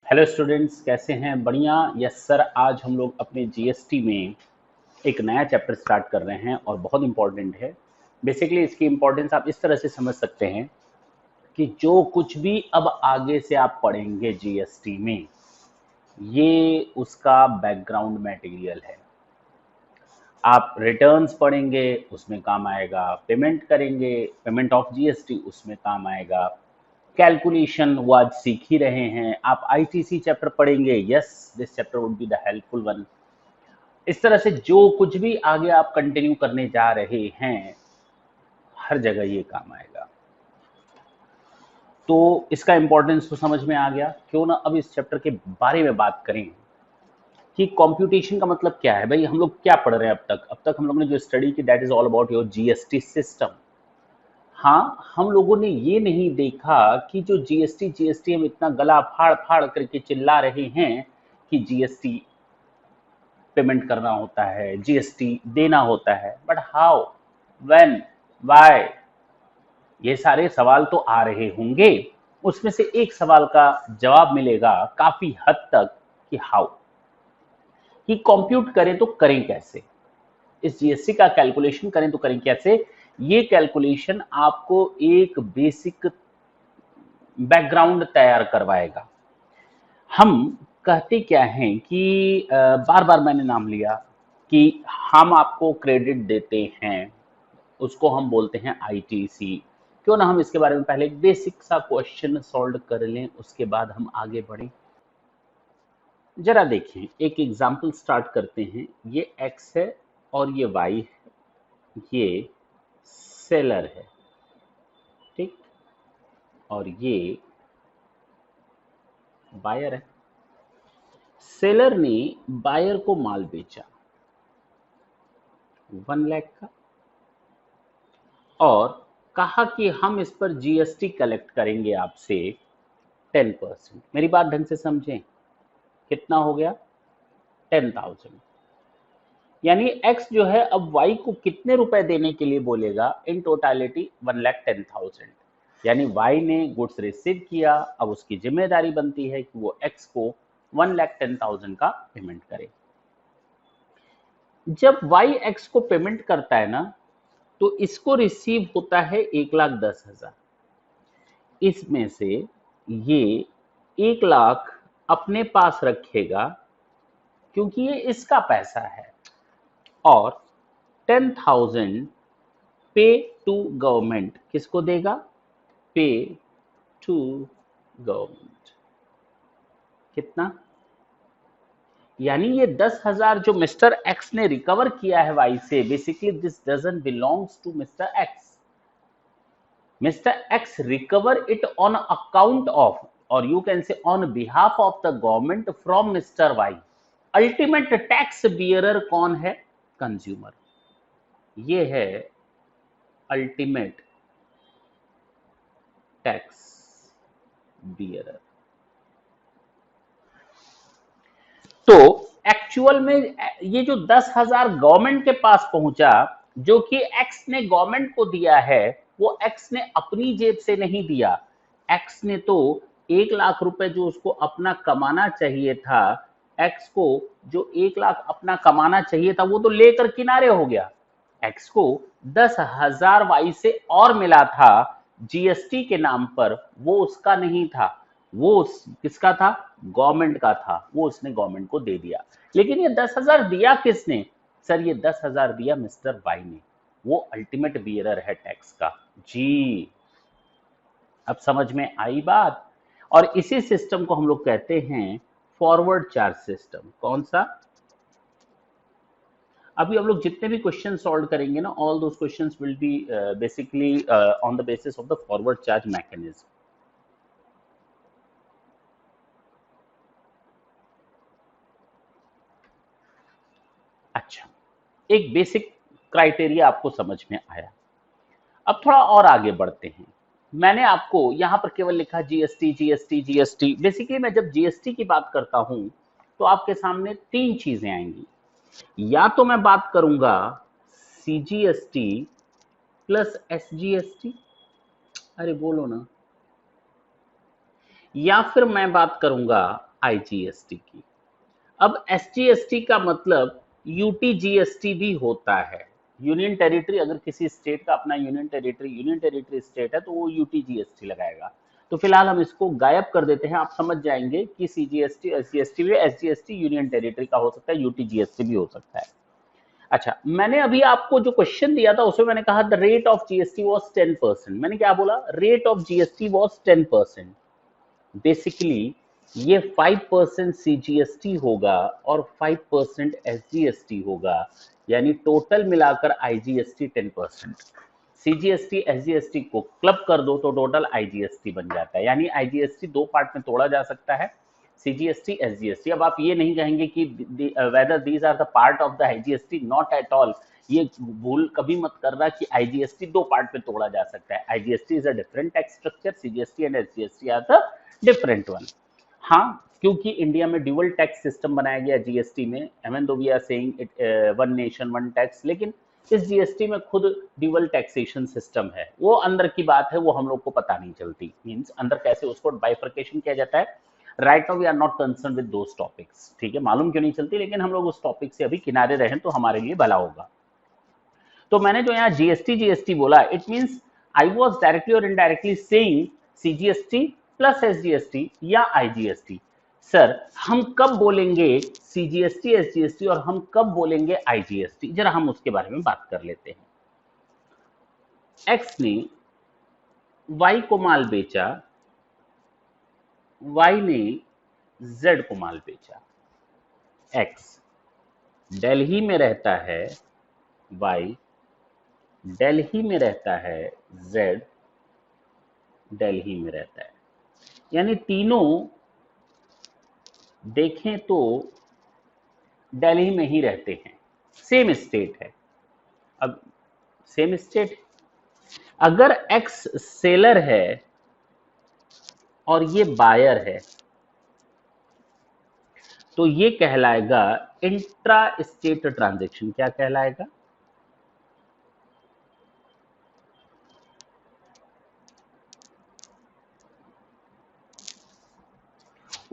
Hello students, कैसे हैं? बढ़िया। यस सर, आज हम लोग अपने जीएसटी में एक नया चैप्टर स्टार्ट कर रहे हैं और बहुत इंपॉर्टेंट है। बेसिकली इसकी इम्पोर्टेंस आप इस तरह से समझ सकते हैं कि जो कुछ भी अब आगे से आप पढ़ेंगे जीएसटी में, ये उसका बैकग्राउंड मटेरियल है। आप रिटर्न्स पढ़ेंगे, उसमें काम आएगा। पेमेंट करेंगे, पेमेंट ऑफ जीएसटी, उसमें काम आएगा। कैलकुलेशन वो आज सीख ही रहे हैं। आप आईटीसी चैप्टर पढ़ेंगे, yes this chapter would be the helpful one. इस तरह से जो कुछ भी आगे आप कंटिन्यू करने जा रहे हैं, हर जगह ये काम आएगा। तो इसका इंपॉर्टेंस तो समझ में आ गया। क्यों ना अब इस चैप्टर के बारे में बात करें कि कंप्यूटेशन का मतलब क्या है। भाई हम लोग क्या पढ़ रहे हैं अब तक हम लोग ने जो स्टडी की, that is all about your GST system. हाँ, हम लोगों ने ये नहीं देखा कि जो जीएसटी जीएसटी हम इतना गला फाड़ फाड़ करके चिल्ला रहे हैं कि जीएसटी पेमेंट करना होता है, जीएसटी देना होता है, बट हाउ, व्हेन, व्हाई, ये सारे सवाल तो आ रहे होंगे। उसमें से एक सवाल का जवाब मिलेगा काफी हद तक कि हाउ, कि कंप्यूट करें तो करें कैसे, इस जीएसटी का कैलकुलेशन करें तो करें कैसे। ये कैलकुलेशन आपको एक बेसिक बैकग्राउंड तैयार करवाएगा। हम कहते क्या हैं कि बार बार मैंने नाम लिया कि हम आपको क्रेडिट देते हैं, उसको हम बोलते हैं आईटीसी। क्यों ना हम इसके बारे में पहले एक बेसिक सा क्वेश्चन सॉल्व कर लें, उसके बाद हम आगे बढ़ें। जरा देखें, एक एग्जांपल स्टार्ट करते हैं। ये एक्स है और ये वाई है, ये सेलर है, ठीक, और ये बायर है। सेलर ने बायर को माल बेचा 1 लाख का और कहा कि हम इस पर जीएसटी कलेक्ट करेंगे आपसे 10%। मेरी बात ढंग से समझें, कितना हो गया? 10,000। यानी एक्स जो है अब वाई को कितने रुपए देने के लिए बोलेगा? इन टोटालिटी 1,10,000। यानी वाई ने गुड्स रिसीव किया, अब उसकी जिम्मेदारी बनती है कि वो एक्स को 1,10,000 का पेमेंट करे। जब वाई एक्स को पेमेंट करता है ना, तो इसको रिसीव होता है 1,10,000। इसमें से ये 1 लाख अपने पास रखेगा क्योंकि ये इसका पैसा है, और 10,000 पे टू गवर्नमेंट। किसको देगा? पे टू गवर्नमेंट। कितना? यानी ये 10,000 जो मिस्टर एक्स ने रिकवर किया है वाई से, basically this doesn't belongs to mister X. Mr. X recover it on account of, or you can say on behalf of the government from Mr. Y. Ultimate tax bearer कौन है? Consumer. ये है ultimate tax bearer. तो actual में ये जो 10,000 government के पास पहुंचा, जो कि एक्स ने गवर्नमेंट को दिया है, वो एक्स ने अपनी जेब से नहीं दिया। एक्स ने तो 1 लाख रुपए जो उसको अपना कमाना चाहिए था, एक्स को जो 1 लाख अपना कमाना चाहिए था, वो तो लेकर किनारे हो गया। एक्स को 10,000 वाई से और मिला था जीएसटी के नाम पर, वो उसका नहीं था, वो किसका था? गवर्नमेंट का था। वो उसने गवर्नमेंट को दे दिया। लेकिन ये 10,000 दिया किसने? सर ये 10,000 दिया मिस्टर वाई ने। वो अल्टीमेट बियरर है टैक्स का। जी, अब समझ में आई बात। और इसी सिस्टम को हम लोग कहते हैं फॉरवर्ड चार्ज सिस्टम। कौन सा? अभी हम लोग जितने भी क्वेश्चन सॉल्व करेंगे ना, all those questions will be basically on the basis of the forward charge mechanism. अच्छा, एक बेसिक क्राइटेरिया आपको समझ में आया। अब थोड़ा और आगे बढ़ते हैं। मैंने आपको यहां पर केवल लिखा जीएसटी जीएसटी जीएसटी। बेसिकली मैं जब जीएसटी की बात करता हूं, तो आपके सामने 3 चीजें आएंगी। या तो मैं बात करूंगा सीजीएसटी प्लस एसजीएसटी, अरे बोलो ना, या फिर मैं बात करूंगा आईजीएसटी की। अब एसजीएसटी का मतलब यूटीजीएसटी भी होता है। यूनियन टेरिटरी, अगर किसी स्टेट का अपना यूनियन टेरिटरी स्टेट है तो वो यूटीजीएसटी लगाएगा। तो फिलहाल हम इसको गायब कर देते हैं, आप समझ जाएंगे कि सीजीएसटी एसजीएसटी भी, एसजीएसटी यूनियन टेरिटरी का हो सकता है, यूटीजीएसटी भी हो सकता है। अच्छा, मैंने अभी आपको जो क्वेश्चन दिया था उसमें मैंने कहा the rate of GST was 10%। मैंने क्या बोला? Rate of GST was 10%। Basically ये 5% सीजीएसटी होगा और 5% एसजीएसटी होगा, यानी टोटल मिलाकर आईजीएसटी 10%। सीजीएसटी एसजीएसटी को क्लब कर दो तो टोटल आईजीएसटी बन जाता है। यानी आईजीएसटी दो पार्ट में तोड़ा जा सकता है, सीजीएसटी एसजीएसटी। अब आप ये नहीं कहेंगे कि whether these are the part of the IGST, not at all. ये भूल कभी मत करना कि आईजीएसटी दो पार्ट में तोड़ा जा सकता है। IGST is a different tax structure, CGST and SGST are the different one. हाँ, क्योंकि इंडिया में ड्यूअल टैक्स सिस्टम बनाया गया जीएसटी में, even though we are saying it one nation one tax, लेकिन इस जीएसटी में खुद ड्यूअल टैक्सेशन सिस्टम है। वो अंदर की बात है, वो हम लोग को पता नहीं चलती, मींस अंदर कैसे उसको बाइफर्केशन किया जाता है। Right now we are not concern with those topics, ठीक है? मालूम क्यों नहीं चलती, लेकिन हम लोग उस टॉपिक से अभी किनारे रहें तो हमारे लिए भला होगा। तो मैंने जो यहाँ जीएसटी जीएसटी बोला, it means I was directly और indirectly saying CGST plus SGST या आईजीएसटी। सर, हम कब बोलेंगे सीजीएसटी एसजीएसटी और हम कब बोलेंगे आईजीएसटी, जरा हम उसके बारे में बात कर लेते हैं। एक्स ने वाई को माल बेचा, वाई ने जेड को माल बेचा। एक्स दिल्ली में रहता है, वाई दिल्ली में रहता है, जेड दिल्ली में रहता है। यानी तीनों देखें तो दिल्ली में ही रहते हैं, सेम स्टेट है। अब सेम स्टेट, अगर एक्स सेलर है और ये बायर है तो ये कहलाएगा इंट्रा स्टेट ट्रांजैक्शन। क्या कहलाएगा?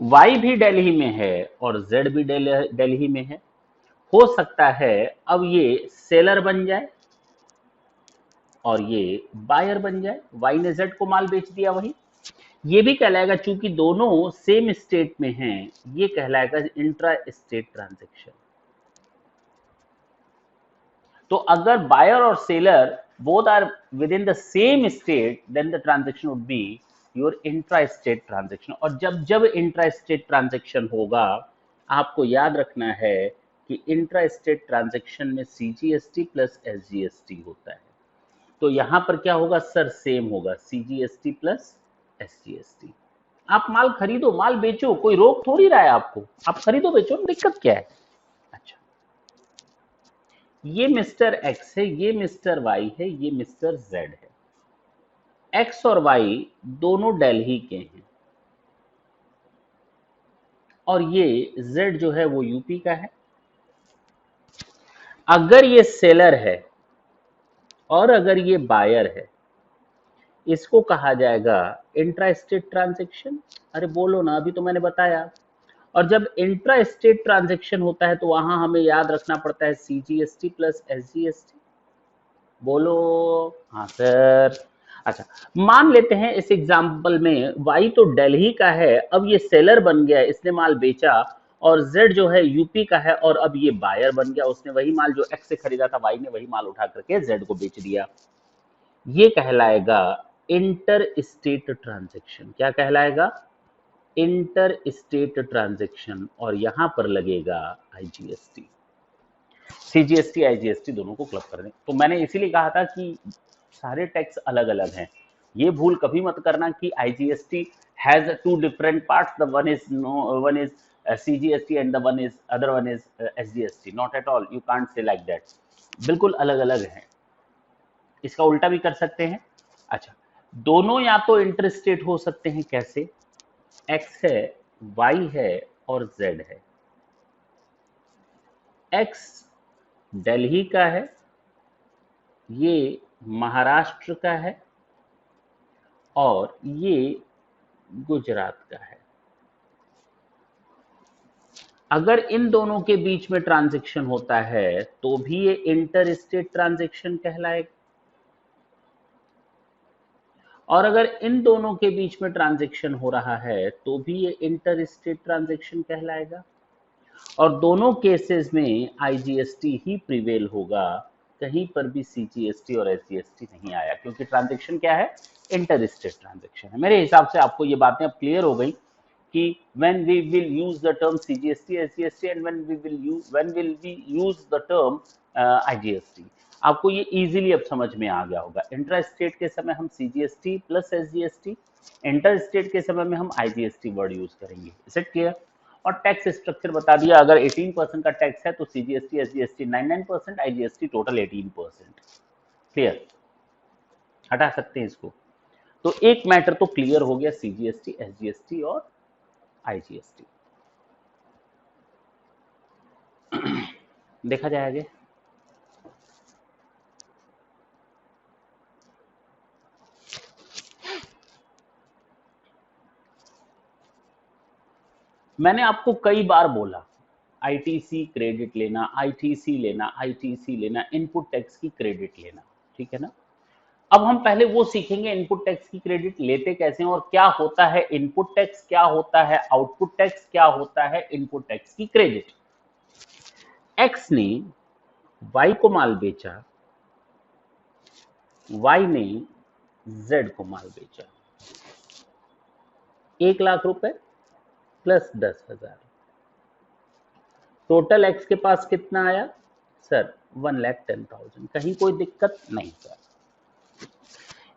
वाई भी दिल्ली में है और जेड भी दिल्ली में है। हो सकता है अब ये सेलर बन जाए और ये बायर बन जाए। वाई ने जेड को माल बेच दिया, वही ये भी कहलाएगा, चूंकि दोनों सेम स्टेट में हैं, ये कहलाएगा इंट्रा स्टेट ट्रांजैक्शन। तो अगर बायर और seller both are within the same state, then the transaction would be your intra state transaction. और जब जब इंट्रा स्टेट ट्रांजैक्शन होगा, आपको याद रखना है कि इंट्रा स्टेट ट्रांजैक्शन में सीजीएसटी प्लस एसजीएसटी होता है। तो यहां पर क्या होगा सर? सेम होगा, सीजीएसटी प्लस एसजीएसटी। आप माल खरीदो, माल बेचो, कोई रोक थोड़ी रहा है आपको, आप खरीदो बेचो, दिक्कत क्या है? अच्छा, ये मिस्टर एक्स है, ये मिस्टर वाई है, ये मिस्टर जेड है। एक्स और वाई दोनों दिल्ली के हैं और ये जेड जो है वो यूपी का है। अगर ये सेलर है और अगर ये बायर है, इसको कहा जाएगा इंट्रा स्टेट ट्रांजैक्शन। अरे बोलो ना, अभी तो मैंने बताया। और जब इंट्रा स्टेट ट्रांजैक्शन होता है तो वहां हमें याद रखना पड़ता है सीजीएसटी प्लस एसजीएसटी। बोलो। हाँ सर। अच्छा, मान लेते हैं इस एग्जांपल में वाई तो दिल्ली का है, अब ये सेलर बन गया, इसने माल बेचा, और जेड जो है यूपी का है और अब ये बायर बन गया, उसने वही माल जो एक्स से खरीदा था, वाई ने वही माल उठा करके जेड को बेच दिया। ये कहलाएगा इंटर स्टेट ट्रांजैक्शन। क्या कहलाएगा? Inter state transaction. और यहां पर लगेगा आईजीएसटी। सीजीएसटी आईजीएसटी दोनों को क्लब कर दें। तो मैंने इसीलिए कहा था कि सारे टैक्स अलग अलग हैं। ये भूल कभी मत करना कि IGST has two different parts, the one is no, one is CGST and the one is other one is SGST. Not at all, you can't say like that. बिल्कुल अलग अलग है। इसका उल्टा भी कर सकते हैं। अच्छा, दोनों या तो इंटर स्टेट हो सकते हैं। कैसे? एक्स है, वाई है और जेड है। एक्स दिल्ली का है, ये महाराष्ट्र का है और ये गुजरात का है। अगर इन दोनों के बीच में ट्रांजैक्शन होता है तो भी ये इंटर स्टेट ट्रांजैक्शन कहलाएगा, और अगर इन दोनों के बीच में ट्रांजैक्शन हो रहा है तो भी ये इंटर स्टेट ट्रांजैक्शन कहलाएगा। और दोनों केसेस में आईजीएसटी ही प्रिवेल होगा, कहीं पर भी सीजीएसटी और एसजीएसटी नहीं आया, क्योंकि ट्रांजैक्शन क्या है, इंटर स्टेट ट्रांजैक्शन है। मेरे हिसाब से आपको ये बातें अब क्लियर हो गई कि when we will use the term CGST, SGST and when will we use the term IGST, आपको ये इजीली अब समझ में आ गया होगा। इंट्रा स्टेट के समय हम CGST plus SGST, inter state के समय में हम IGST वर्ड यूज करेंगे। Is it clear? और टैक्स स्ट्रक्चर बता दिया, अगर 18% का टैक्स है तो CGST SGST 99%, IGST total 18%। Clear? हटा सकते हैं इसको। तो एक मैटर तो क्लियर हो गया, CGST, SGST और IGST। देखा जाए आगे। मैंने आपको कई बार बोला आईटीसी क्रेडिट लेना, आईटीसी लेना, आईटीसी लेना, इनपुट टैक्स की क्रेडिट लेना, ठीक है ना। अब हम पहले वो सीखेंगे इनपुट टैक्स की क्रेडिट लेते कैसे हैं, और क्या होता है इनपुट टैक्स, क्या होता है आउटपुट टैक्स, क्या होता है इनपुट टैक्स की क्रेडिट। एक्स ने वाई को माल बेचा, वाई ने जेड को माल बेचा, 1,00,000 रुपए प्लस 10,000, टोटल एक्स के पास कितना आया सर, 1,10,000। कहीं कोई दिक्कत नहीं सर।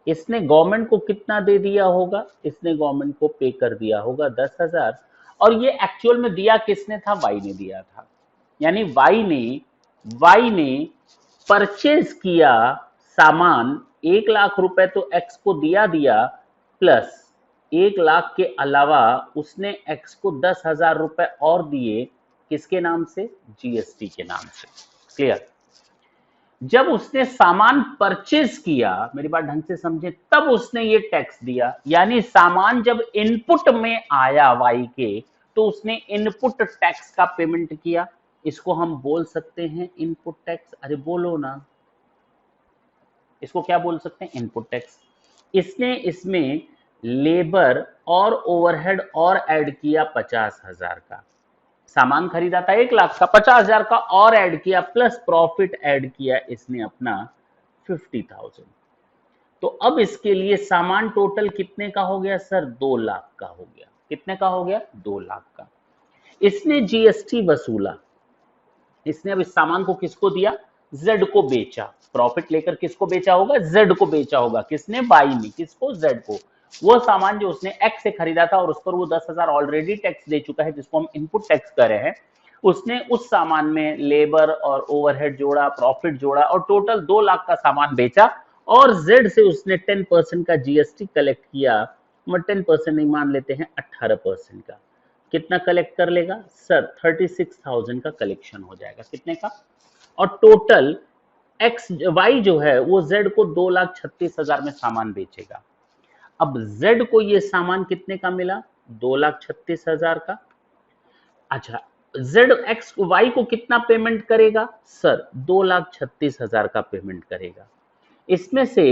इसने गवर्नमेंट को कितना दे दिया होगा, इसने गवर्नमेंट को पे कर दिया होगा 10,000, और ये एक्चुअल में दिया किसने था, वाई ने दिया था। यानी वाई ने परचेज किया सामान, 1,00,000 रुपए तो एक्स को दिया प्लस 1,00,000 के अलावा उसने एक्स को 10,000 रुपए और दिए, किसके नाम से, जीएसटी के नाम से। क्लियर? जब उसने सामान परचेज किया, मेरी बात ढंग से समझे, तब उसने ये टैक्स दिया। यानी सामान जब इनपुट में आया वाई के, तो उसने इनपुट टैक्स का पेमेंट किया। इसको हम बोल सकते हैं इनपुट टैक्स। अरे बोलो ना, इसको क्या बोल सकते हैं, इनपुट टैक्स। इसने इसमें लेबर और ओवरहेड और ऐड किया 50,000 का, सामान खरीदा था 1,00,000 का, 50,000 का और ऐड किया, प्लस प्रॉफिट ऐड किया इसने अपना 50,000। तो अब इसके लिए सामान टोटल कितने का हो गया सर, 2,00,000 का हो गया। कितने का हो गया, 2,00,000 का। इसने जीएसटी वसूला, इसने अब इस सामान को किसको दिया, जेड को बेचा। प्रॉफिट लेकर किसको बेचा होगा, जेड को बेचा होगा। किसने, वाई ने, किसको, जेड को। वो सामान जो उसने एक्स से खरीदा था और उस पर वो 10,000 ऑलरेडी टैक्स दे चुका है, जिसको हम इनपुट टैक्स कर रहे हैं, उसने उस सामान में लेबर और ओवरहेड जोड़ा, प्रॉफिट जोड़ा, और टोटल 2,00,000 का सामान बेचा, और जेड से उसने 10% का जीएसटी कलेक्ट किया। 10% नहीं, मान लेते हैं 18% का। कितना कलेक्ट कर लेगा सर, 36,000 का कलेक्शन हो जाएगा। कितने का, और टोटल एक्स वाई जो है वो जेड को 2,36,000 में सामान बेचेगा। अब जेड को ये सामान कितने का मिला, 2,36,000 का। अच्छा, जेड एक्स वाई को कितना पेमेंट करेगा सर, 2,36,000 का पेमेंट करेगा। इसमें से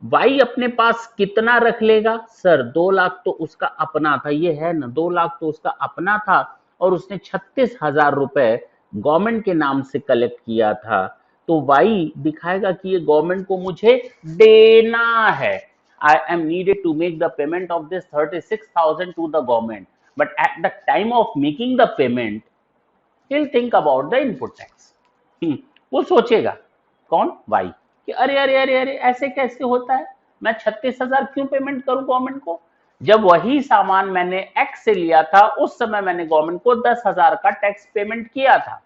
वाई अपने पास कितना रख लेगा सर, 2,00,000 तो उसका अपना था, ये है ना, 2,00,000 तो उसका अपना था, और उसने 36,000 रुपए गवर्नमेंट के नाम से कलेक्ट किया था। तो वाई दिखाएगा कि ये गवर्नमेंट को मुझे देना है। I am needed to make the payment of this 36,000 to the government, but at the time of making the payment he'll think about the input tax। वो सोचेगा, कौन, वाई, कि अरे अरे अरे अरे ऐसे कैसे होता है, मैं 36,000 क्यों पेमेंट करूं गवर्नमेंट को, जब वही सामान मैंने एक्स से लिया था उस समय मैंने गवर्नमेंट को 10,000 का टैक्स पेमेंट किया था।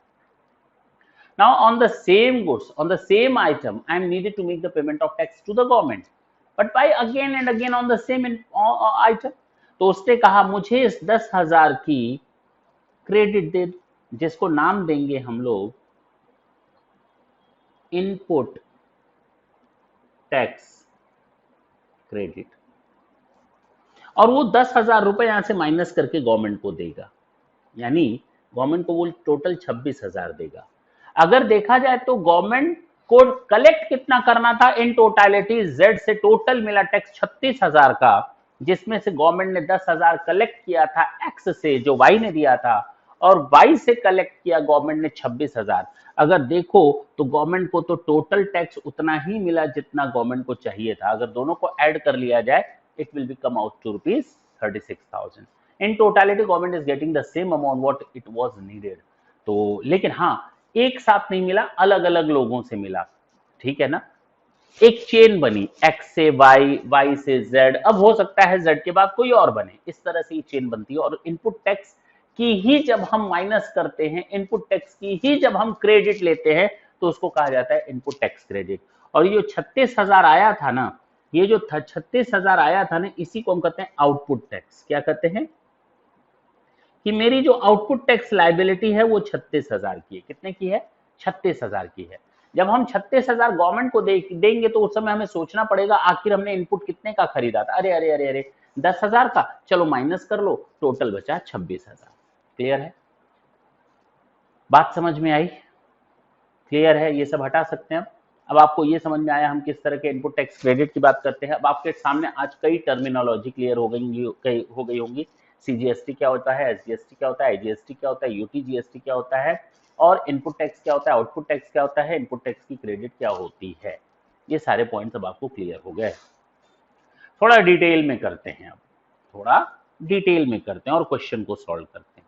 Now on the same goods, on the same item, I am needed to make the payment of tax to the government, but why again and again on the same item। तो उसने कहा मुझे इस 10,000 की credit दे, जिसको नाम देंगे हम लोग इनपुट टैक्स क्रेडिट, और वो 10,000 रुपए यहां से माइनस करके गवर्नमेंट को देगा। यानी गवर्नमेंट को वो टोटल 26,000 देगा। अगर देखा जाए तो गवर्नमेंट को कलेक्ट कितना करना था इन टोटलिटी, जेड से टोटल मिला टैक्स 36,000 का, जिसमें से गवर्नमेंट ने 10,000 कलेक्ट किया था एक्स से जो वाई ने दिया था, और वाई से कलेक्ट किया गवर्नमेंट ने 26,000। अगर देखो तो गवर्नमेंट को तो टोटल टैक्स उतना ही मिला जितना गवर्नमेंट को चाहिए था। अगर दोनों को ऐड कर लिया जाए it will be come out to rupees 36,000। In totality government is getting the same amount what it was needed. तो लेकिन हाँ, एक साथ नहीं मिला, अलग अलग लोगों से मिला, ठीक है ना। एक चेन बनी, एक्स से वाई, वाई से जेड, अब हो सकता है जेड के बाद कोई और बने, इस तरह से ये चेन बनती है। और इनपुट टैक्स की ही जब हम माइनस करते हैं, इनपुट टैक्स की ही जब हम क्रेडिट लेते हैं, तो उसको कहा जाता है इनपुट टैक्स क्रेडिट। और ये जो 36,000 आया था ना, ये जो 36,000 आया था ना, इसी को हम कहते हैं आउटपुट टैक्स। क्या कहते हैं कि मेरी जो आउटपुट टैक्स लाइबिलिटी है वो 36,000 की है। कितने की है? 36,000 की है। जब हम 36,000 गवर्नमेंट को देंगे तो उस समय हमें सोचना पड़ेगा आखिर हमने इनपुट कितने का खरीदा था। अरे अरे अरे अरे 10,000 का, चलो माइनस कर लो, टोटल बचा 26,000। क्लियर है? बात समझ में आई? क्लियर है? ये सब हटा सकते हैं अब आपको ये समझ में आया हम किस तरह के इनपुट टैक्स क्रेडिट की बात करते हैं। अब आपके सामने आज कई टर्मिनोलॉजी क्लियर हो गई होंगी। सीजीएसटी क्या होता है, एसजीएसटी क्या होता है, आईजीएसटी क्या होता है, यूटीजीएसटी क्या होता है, और इनपुट टैक्स क्या होता है, आउटपुट टैक्स क्या होता है, इनपुट टैक्स की क्रेडिट क्या होती है। ये सारे पॉइंट्स अब आपको क्लियर हो गए। थोड़ा डिटेल में करते हैं, अब थोड़ा डिटेल में करते हैं और क्वेश्चन को सॉल्व करते हैं।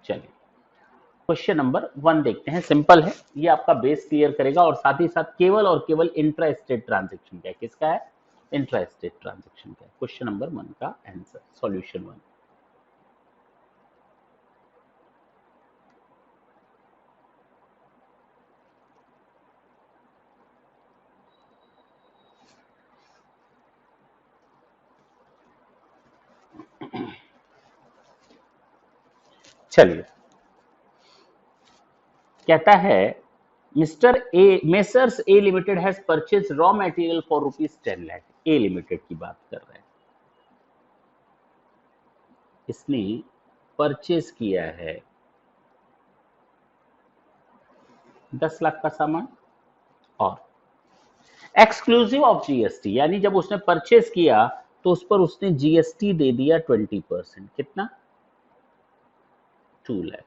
चलिए क्वेश्चन नंबर 1 देखते हैं। सिंपल है, ये आपका बेस क्लियर करेगा और साथ ही साथ केवल और केवल इंट्रा स्टेट ट्रांजेक्शन का है। किसका है? इंट्रा स्टेट ट्रांजेक्शन का है। क्वेश्चन नंबर 1 का आंसर, सॉल्यूशन 1। चलिए, कहता है mister A, messrs A limited has purchase raw material for ₹10 lakh. A limited की बात कर रहे हैं। इसने परचेज किया है 10 लाख का सामान, और एक्सक्लूसिव ऑफ जीएसटी, यानी जब उसने परचेज किया तो उस पर उसने जीएसटी दे दिया 20%। कितना? 2 लाख।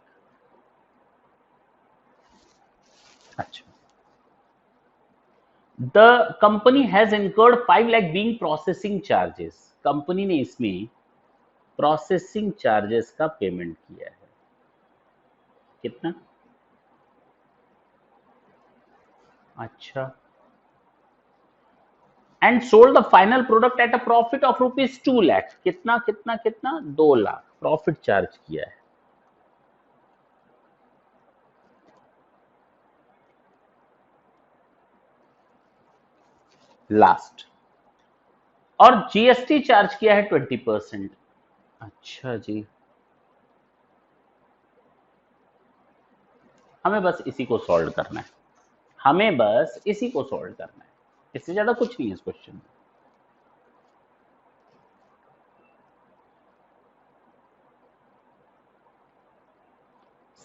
अच्छा, the company has incurred 5 lakh being processing charges. Company ने इसमें प्रोसेसिंग चार्जेस का पेमेंट किया है। कितना? अच्छा, and sold the final product at a profit of ₹2 lakh. कितना कितना कितना? 2 लाख प्रॉफिट चार्ज किया है। लास्ट, और जीएसटी चार्ज किया है 20%। अच्छा जी, हमें बस इसी को सॉल्व करना है, हमें बस इसी को सॉल्व करना है, इससे ज्यादा कुछ नहीं है इस क्वेश्चन में।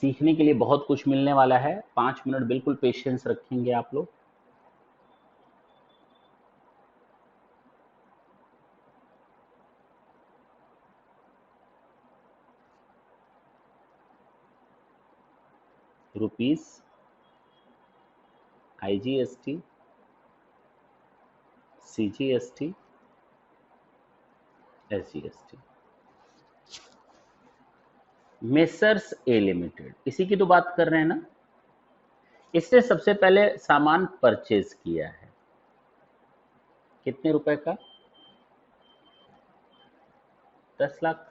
सीखने के लिए बहुत कुछ मिलने वाला है। 5 मिनट बिल्कुल पेशेंस रखेंगे आप लोग। Rupees, IGST, CGST, SGST, messrs A limited, इसी की तो बात कर रहे हैं ना। इसने सबसे पहले सामान परचेज किया है, कितने रुपए का? 10 लाख।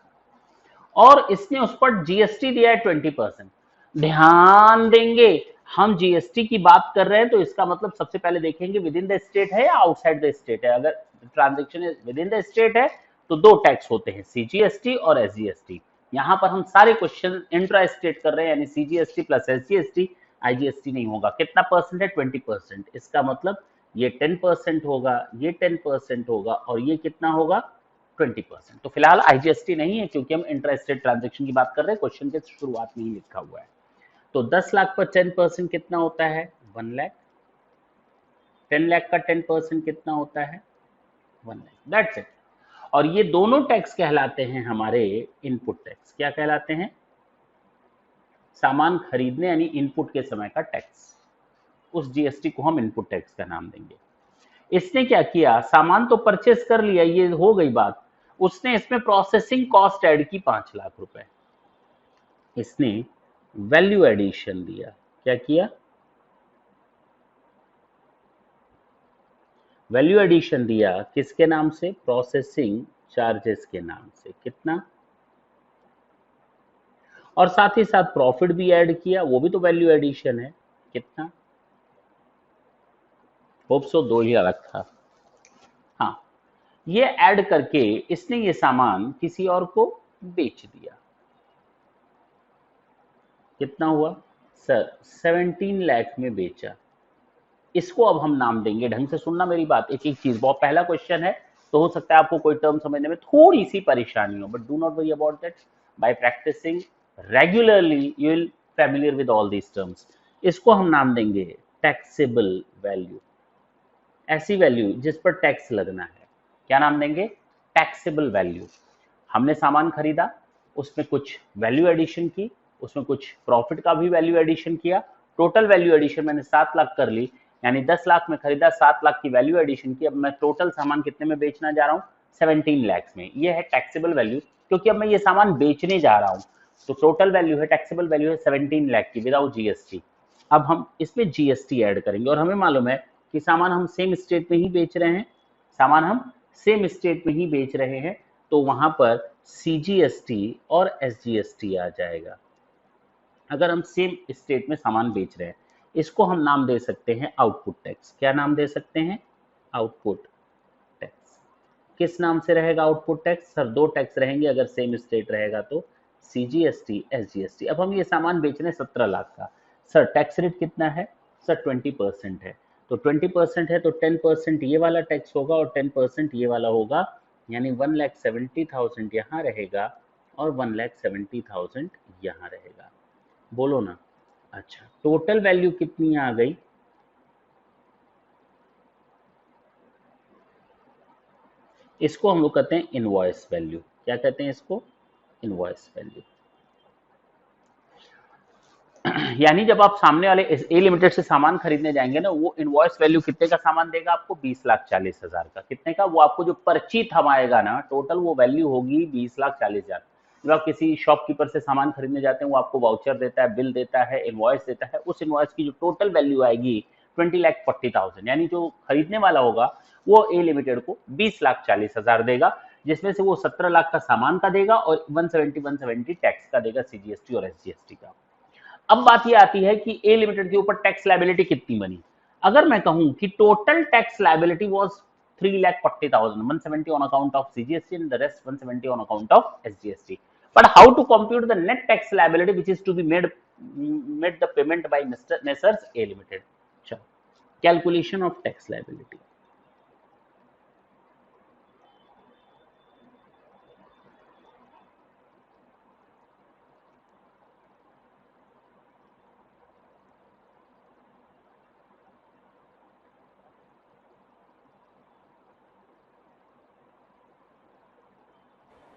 और इसने उस पर जीएसटी दिया है 20%। ध्यान देंगे, हम जीएसटी की बात कर रहे हैं तो इसका मतलब सबसे पहले देखेंगे विद इन द स्टेट है या आउटसाइड द स्टेट है। अगर transaction with in the state है तो 2 टैक्स होते हैं, सीजीएसटी और एसजीएसटी। यहां पर हम सारे क्वेश्चन इंट्रा स्टेट कर रहे हैं, यानी सीजीएसटी प्लस एसजीएसटी, आईजीएसटी नहीं होगा। कितना परसेंट है? 20%। इसका मतलब ये 10% होगा, ये 10% होगा, और ये कितना होगा? 20%। तो फिलहाल आईजीएसटी नहीं है क्योंकि हम इंटरस्टेट ट्रांजेक्शन की बात कर रहे हैं, क्वेश्चन के शुरुआत में ही लिखा हुआ है। तो 10 लाख पर 10% कितना होता है? 1 लाख। 10 लाख का 10% कितना होता है? 1 लाख। That's it. और ये दोनों टैक्स कहलाते हैं हमारे इनपुट टैक्स। क्या कहलाते हैं? सामान खरीदने यानी इनपुट के समय का टैक्स, उस जीएसटी को हम इनपुट टैक्स का नाम देंगे। इसने क्या किया, सामान तो परचेस कर लिया, ये हो गई बात, उसने इसमें प्रोसेसिंग कॉस्ट ऐड की 5 लाख रुपए, इसने वैल्यू एडिशन दिया। क्या किया? वैल्यू एडिशन दिया। किसके नाम से? प्रोसेसिंग चार्जेस के नाम से। कितना? और साथ ही साथ प्रॉफिट भी ऐड किया, वो भी तो वैल्यू एडिशन है। कितना? होप सो 2 लाख था। हाँ, ये ऐड करके इसने ये सामान किसी और को बेच दिया। कितना हुआ सर? 17 लाख में बेचा। इसको अब हम नाम देंगे, ढंग से सुनना मेरी बात, एक एक चीज, बहुत पहला क्वेश्चन है तो हो सकता है आपको कोई टर्म समझने में थोड़ी सी परेशानी हो, but do not worry about that. By practising regularly you will familiar with all these terms. इसको हम नाम देंगे टैक्सेबल वैल्यू। ऐसी वैल्यू जिस पर टैक्स लगना है, क्या नाम देंगे? Taxable value. हमने सामान खरीदा, उसमें कुछ वैल्यू एडिशन की, उसमें कुछ प्रॉफिट का भी वैल्यू एडिशन किया, टोटल वैल्यू एडिशन मैंने 7 लाख कर ली, यानी 10 लाख में खरीदा, 7 लाख की वैल्यू एडिशन की, अब मैं टोटल सामान कितने में बेचना जा रहा हूँ? 17 लाख में। ये है टैक्सेबल वैल्यू, क्योंकि अब मैं ये सामान बेचने जा रहा हूँ, तो टोटल वैल्यू है, टैक्सेबल वैल्यू है 17 लाख की विदाउट जीएसटी। अब हम इसमें जीएसटी ऐड करेंगे, और हमें मालूम है कि सामान हम सेम स्टेट में ही बेच रहे हैं, सामान हम सेम स्टेट में ही बेच रहे हैं, तो वहां पर सीजीएसटी और एसजीएसटी आ जाएगा। अगर हम सेम स्टेट में सामान बेच रहे हैं, इसको हम नाम दे सकते हैं आउटपुट टैक्स। क्या नाम दे सकते हैं? Output tax. किस नाम से रहेगा आउटपुट टैक्स? सर 2 टैक्स रहेंगे अगर सेम स्टेट रहेगा तो, सीजीएसटी, एसजीएसटी। अब हम ये सामान बेच रहे हैं 17 लाख का, सर टैक्स रेट कितना है? सर 20% है। तो 20% है तो 10% ये वाला टैक्स होगा और 10% ये वाला होगा, यानी 1,70,000 यहाँ रहेगा और 1,70,000 यहाँ रहेगा। बोलो ना। अच्छा, टोटल वैल्यू कितनी आ गई? इसको हम लोग कहते हैं इनवॉइस वैल्यू। क्या कहते हैं इसको? Invoice value. यानी जब आप सामने वाले ए लिमिटेड से सामान खरीदने जाएंगे ना, वो इनवॉइस वैल्यू कितने का सामान देगा आपको? 20,40,000 का। कितने का? वो आपको जो पर्ची थमाएगा ना, टोटल वो वैल्यू होगी 20,40,000। जब आप किसी शॉपकीपर से सामान खरीदने जाते हैं, वो आपको वाउचर देता है, बिल देता है, इनवॉइस देता है, उस इनवॉइस की जो टोटल वैल्यू आएगी 20,40,000, यानी जो खरीदने वाला होगा वो ए लिमिटेड को 20,40,000 देगा, जिसमें से वो 17 लाख का सामान का देगा और 170 टैक्स का देगा, सीजीएसटी और एसजीएसटी का। अब बात ये आती है कि ए लिमिटेड के ऊपर टैक्स लायबिलिटी कितनी बनी। अगर मैं कहूं कि total tax liability was 3,40,000, 170 on account of CGST and the rest 170 on account of SGST. But how to compute the net tax liability which is to be made the payment by Mr. Messrs A Limited? चलो, calculation of tax liability.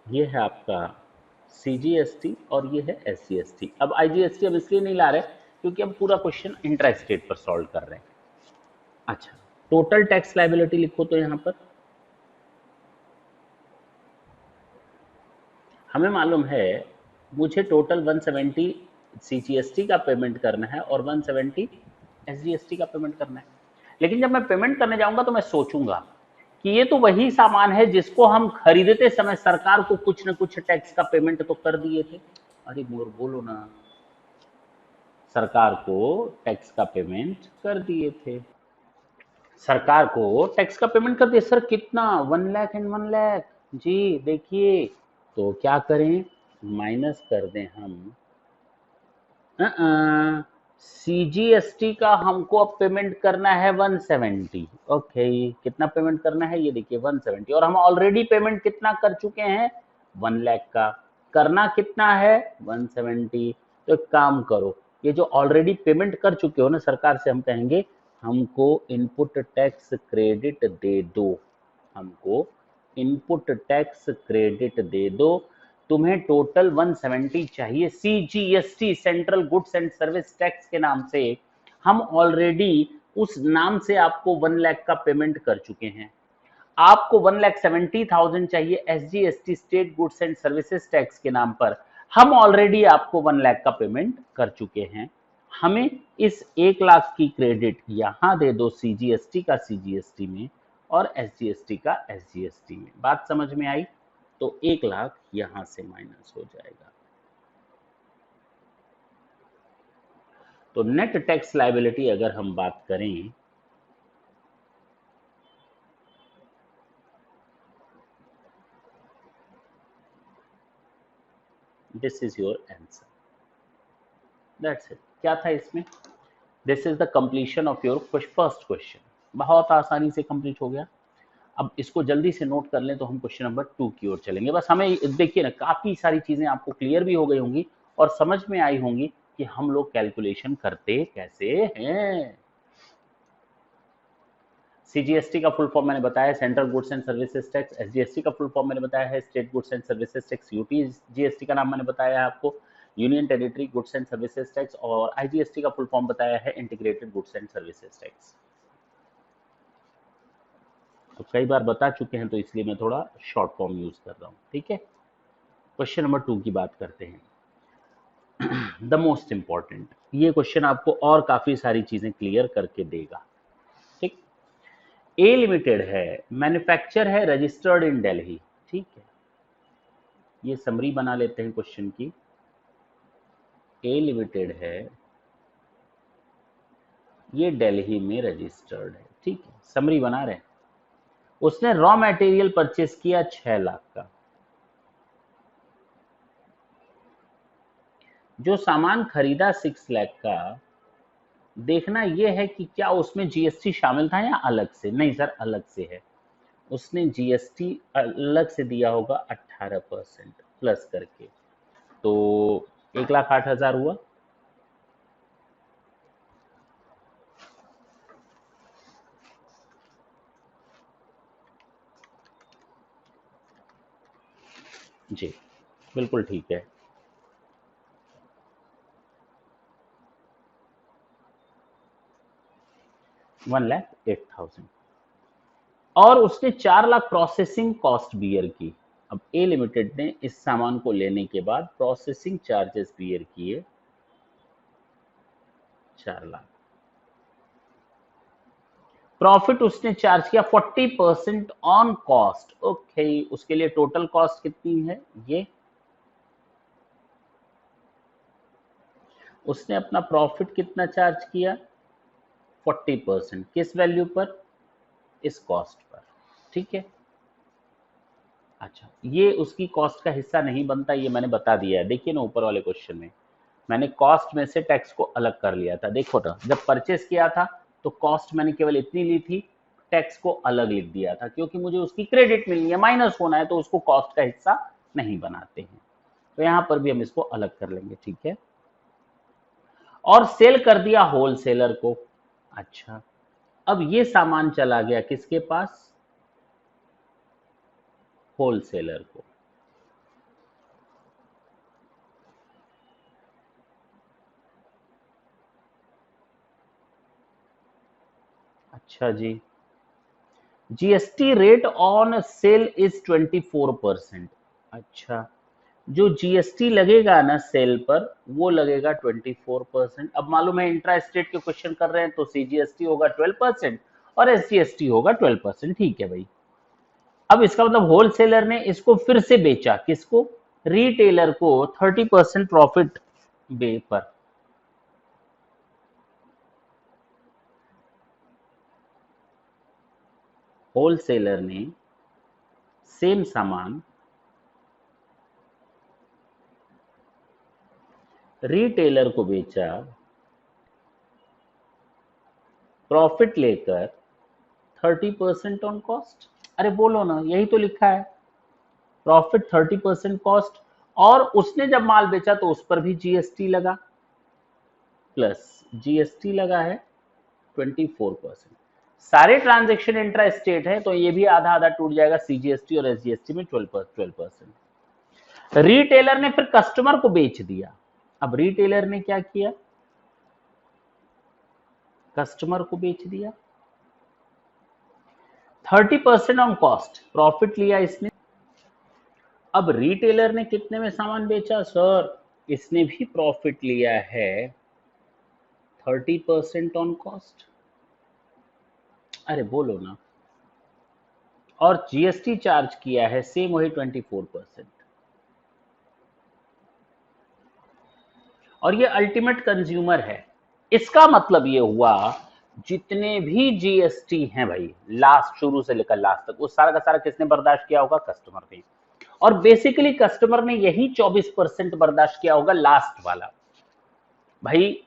ये है आपका CGST और ये है SGST। अब IGST अब इसलिए नहीं ला रहे क्योंकि अब पूरा क्वेश्चन इंट्रा स्टेट पर सॉल्व कर रहे हैं। अच्छा, टोटल टैक्स लायबिलिटी लिखो तो यहां पर हमें मालूम है, मुझे टोटल 170 CGST का पेमेंट करना है और 170 SGST का पेमेंट करना है। लेकिन जब मैं पेमेंट करने जाऊंगा तो मैं सोचूंगा कि ये तो वही सामान है जिसको हम खरीदते समय सरकार को कुछ न कुछ टैक्स का पेमेंट तो कर दिए थे। अरे मोर बोलो ना, सरकार को टैक्स का पेमेंट कर दिए थे, सरकार को टैक्स का पेमेंट कर दिया। सर कितना? 1 लाख एंड 1 लाख। जी देखिए, तो क्या करें, माइनस कर दें हम सीजीएसटी का हमको अब पेमेंट करना है 170। ओके, कितना पेमेंट करना है ये देखिए 170, और हम ऑलरेडी पेमेंट कितना कर चुके हैं 1 लाख का। करना कितना है 170। तो एक काम करो, ये जो ऑलरेडी पेमेंट कर चुके हो ना सरकार से, हम कहेंगे हमको इनपुट टैक्स क्रेडिट दे दो, हमको इनपुट टैक्स क्रेडिट दे दो। तुम्हें टोटल 170 चाहिए CGST, central goods and service tax के नाम से। हम ऑलरेडी उस नाम से आपको 1 लाख का पेमेंट कर चुके हैं। आपको 1,70,000 चाहिए SGST, state goods and services tax के नाम पर। हम ऑलरेडी आपको 1 लाख का पेमेंट कर चुके हैं। हमें इस 1 लाख की क्रेडिट यहां दे दो सीजीएसटी का सीजीएसटी में और एसजीएसटी का एसजीएसटी में। बात समझ में आई? तो 1 लाख यहां से माइनस हो जाएगा। तो नेट टैक्स लायबिलिटी अगर हम बात करें, this is your answer, that's it. क्या था इसमें? This is the completion of your first question. बहुत आसानी से कंप्लीट हो गया। अब इसको जल्दी से नोट कर लें तो हम क्वेश्चन नंबर 2 की ओर चलेंगे। बस हमें देखिए ना, काफी सारी चीजें आपको क्लियर भी हो गई होंगी और समझ में आई होंगी कि हम लोग कैलकुलेशन करते कैसे हैं। सीजीएसटी का फुल फॉर्म मैंने बताया, central goods and services tax. SGST का फुल फॉर्म मैंने बताया है, state goods and services tax. UT GST का नाम मैंने बताया है आपको, union territory goods and services tax. और आईजीएसटी का फुल फॉर्म बताया है, integrated goods and services tax. तो कई बार बता चुके हैं तो इसलिए मैं थोड़ा शॉर्ट फॉर्म यूज कर रहा हूँ, ठीक है। क्वेश्चन नंबर 2 की बात करते हैं, द मोस्ट इंपॉर्टेंट। ये क्वेश्चन आपको और काफी सारी चीजें क्लियर करके देगा, ठीक। ए लिमिटेड है, मैन्युफैक्चर है, रजिस्टर्ड इन दिल्ली, ठीक है। ये समरी बना लेते हैं क्वेश्चन की। ए लिमिटेड है, ये दिल्ली में रजिस्टर्ड है, ठीक है। समरी बना रहे हैं। उसने रॉ मटेरियल परचेस किया 6 लाख का। जो सामान खरीदा 6 लाख का, देखना यह है कि क्या उसमें जीएसटी शामिल था या अलग से। नहीं सर, अलग से है। उसने जीएसटी अलग से दिया होगा 18% प्लस करके, तो 1,08,000 हुआ। जी बिल्कुल ठीक है। 1,08,000। और उसने 4 लाख प्रोसेसिंग कॉस्ट बियर की। अब ए लिमिटेड ने इस सामान को लेने के बाद प्रोसेसिंग चार्जेस बियर किए 4 लाख। प्रॉफिट उसने चार्ज किया 40% ऑन कॉस्ट। ओके, उसके लिए टोटल कॉस्ट कितनी है ये। उसने अपना प्रॉफिट कितना चार्ज किया 40%, किस वैल्यू पर, इस कॉस्ट पर, ठीक है। अच्छा, ये उसकी कॉस्ट का हिस्सा नहीं बनता, ये मैंने बता दिया है। देखिए ना, ऊपर वाले क्वेश्चन में मैंने कॉस्ट में से टैक्स को अलग कर लिया था। देखो ना, जब परचेस किया था तो कॉस्ट मैंने केवल इतनी ली थी, टैक्स को अलग लिख दिया था, क्योंकि मुझे उसकी क्रेडिट मिलनी है, माइनस होना है, तो उसको कॉस्ट का हिस्सा नहीं बनाते हैं। तो यहां पर भी हम इसको अलग कर लेंगे, ठीक है। और सेल कर दिया होलसेलर को। अच्छा, अब ये सामान चला गया किसके पास, होलसेलर को। अच्छा जी, GST rate on sale is 24%। अच्छा, जो जीएसटी लगेगा ना सेल पर, वो लगेगा 24%। अब मालूम है इंट्रा स्टेट के क्वेश्चन कर रहे हैं तो सीजीएसटी होगा 12% और एसजीएसटी होगा 12%, ठीक है भाई। अब इसका मतलब होलसेलर ने इसको फिर से बेचा, किसको, रिटेलर को 30% प्रॉफिट बे पर। होलसेलर ने सेम सामान रिटेलर को बेचा प्रॉफिट लेकर 30% ऑन कॉस्ट। अरे बोलो ना, यही तो लिखा है, प्रॉफिट 30% कॉस्ट, और उसने जब माल बेचा तो उस पर भी जीएसटी लगा, प्लस जीएसटी लगा है 24%। सारे ट्रांजेक्शन इंट्रा स्टेट है तो ये भी आधा आधा टूट जाएगा, सीजीएसटी और एसजीएसटी में 12%। रिटेलर ने फिर कस्टमर को बेच दिया। अब रिटेलर ने क्या किया, कस्टमर को बेच दिया। 30% ऑन कॉस्ट, प्रॉफिट लिया इसने। अब रिटेलर ने कितने में सामान बेचा सर, इसने भी प्रॉफिट लिया है 30% ऑन कॉस्ट। अरे बोलो ना, और जीएसटी चार्ज किया है सेम वही 24%। और ये अल्टीमेट कंज्यूमर है। इसका मतलब ये हुआ जितने भी जीएसटी हैं भाई, लास्ट शुरू से लेकर लास्ट तक, वो सारा का सारा किसने बर्दाश्त किया होगा, कस्टमर ने। और बेसिकली कस्टमर ने यही 24% बर्दाश्त किया होगा, लास्ट वाला। भाई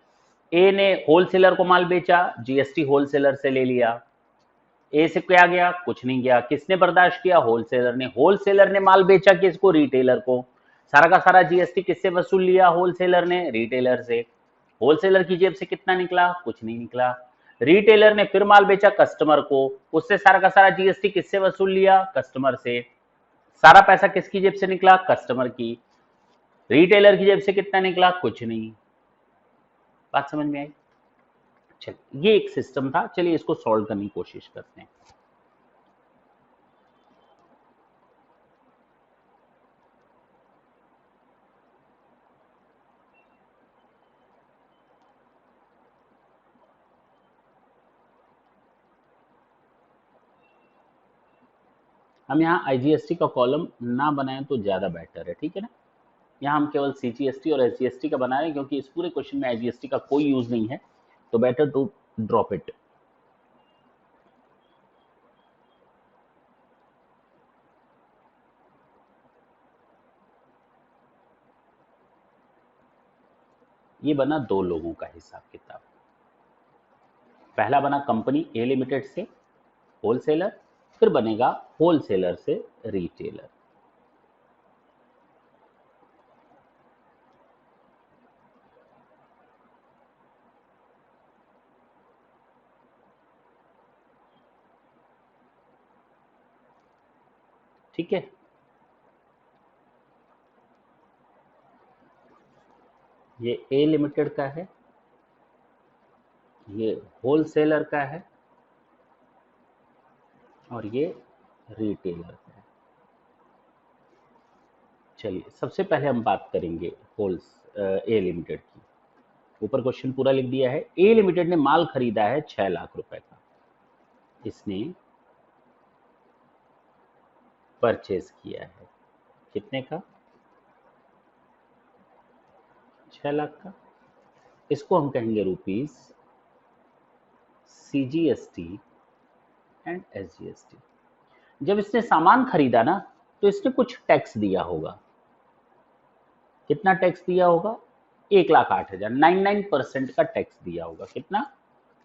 ए ने होलसेलर को माल बेचा, जीएसटी होलसेलर से ले लिया। ए से क्या गया, कुछ नहीं गया, किसने बर्दाश्त किया, होलसेलर ने। होलसेलर ने माल बेचा किसको, रिटेलर को। सारा का सारा जीएसटी किससे वसूल लिया, होलसेलर ने, रिटेलर से। होलसेलर की जेब से कितना निकला, कुछ नहीं निकला। रिटेलर ने फिर माल बेचा कस्टमर को, उससे सारा का सारा जीएसटी किससे वसूल लिया, कस्टमर से। सारा पैसा किसकी जेब से निकला, कस्टमर की। रिटेलर की जेब से कितना निकला, कुछ नहीं। बात समझ में आई। चलिए, ये एक सिस्टम था, चलिए इसको सॉल्व करने की कोशिश करते हैं। हम यहाँ आईजीएसटी का कॉलम ना बनाएं तो ज़्यादा बेटर है, ठीक है ना। यहाँ हम केवल सीजीएसटी और एसजीएसटी का बना रहे हैं, क्योंकि इस पूरे क्वेश्चन में आईजीएसटी का कोई यूज नहीं है, तो बेटर टू ड्रॉप इट। ये बना दो लोगों का हिसाब किताब। पहला बना कंपनी ए लिमिटेड से होलसेलर, फिर बनेगा होलसेलर से रिटेलर। ठीक है, ये ए लिमिटेड का है, ये होलसेलर का है, और ये रिटेलर का है। चलिए सबसे पहले हम बात करेंगे ए लिमिटेड की। ऊपर क्वेश्चन पूरा लिख दिया है। ए लिमिटेड ने माल खरीदा है 6 लाख रुपए का, इसने परचेज किया है कितने का, 6 लाख का। इसको हम कहेंगे रुपीज सीजीएसटी एंड एसजीएसटी। जब इसने सामान खरीदा ना, तो इसने कुछ टैक्स दिया होगा। कितना टैक्स दिया होगा, 1,08,000, 99% का टैक्स दिया होगा। कितना,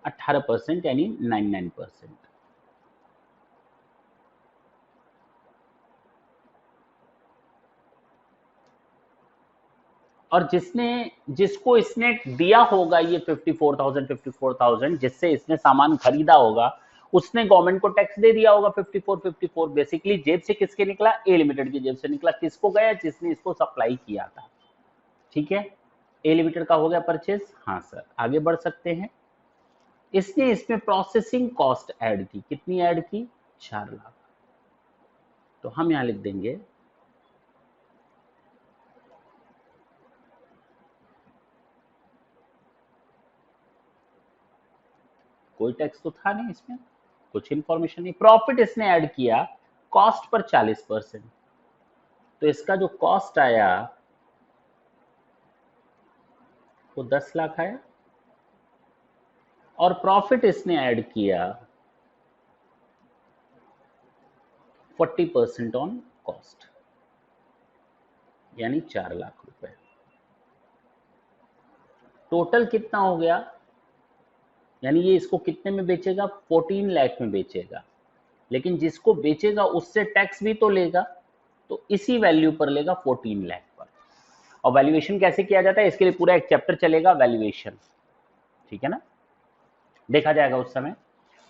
18%, यानी 99%। और जिसको इसने दिया होगा ये 54,000 जिससे इसने सामान खरीदा होगा, उसने गवर्नमेंट को टैक्स दे दिया होगा 54। बेसिकली जेब से किसके निकला, ए लिमिटेड की जेब से निकला। किसको गया, जिसने इसको सप्लाई किया था। ठीक है, ए लिमिटेड का हो गया परचेज। हाँ सर, आगे बढ़ सकते हैं। इसने इसमें प्रोसेसिंग कॉस्ट ऐड की, कितनी ऐड की, 4 लाख। तो हम यहां लिख देंगे कोई टैक्स तो था नहीं इसमें, कुछ इंफॉर्मेशन नहीं। प्रॉफिट इसने ऐड किया कॉस्ट पर 40%, तो इसका जो कॉस्ट आया वो 10 लाख आया। और प्रॉफिट इसने ऐड किया 40% ऑन कॉस्ट, यानी 4 लाख रुपए। टोटल कितना हो गया, यानी ये इसको कितने में बेचेगा, 14 लाख में बेचेगा, लेकिन जिसको बेचेगा उससे टैक्स भी तो लेगा, तो इसी वैल्यू पर लेगा 14 लाख पर। और वैल्यूएशन कैसे किया जाता है, इसके लिए पूरा एक चैप्टर चलेगा वैल्यूएशन, ठीक है ना, देखा जाएगा उस समय।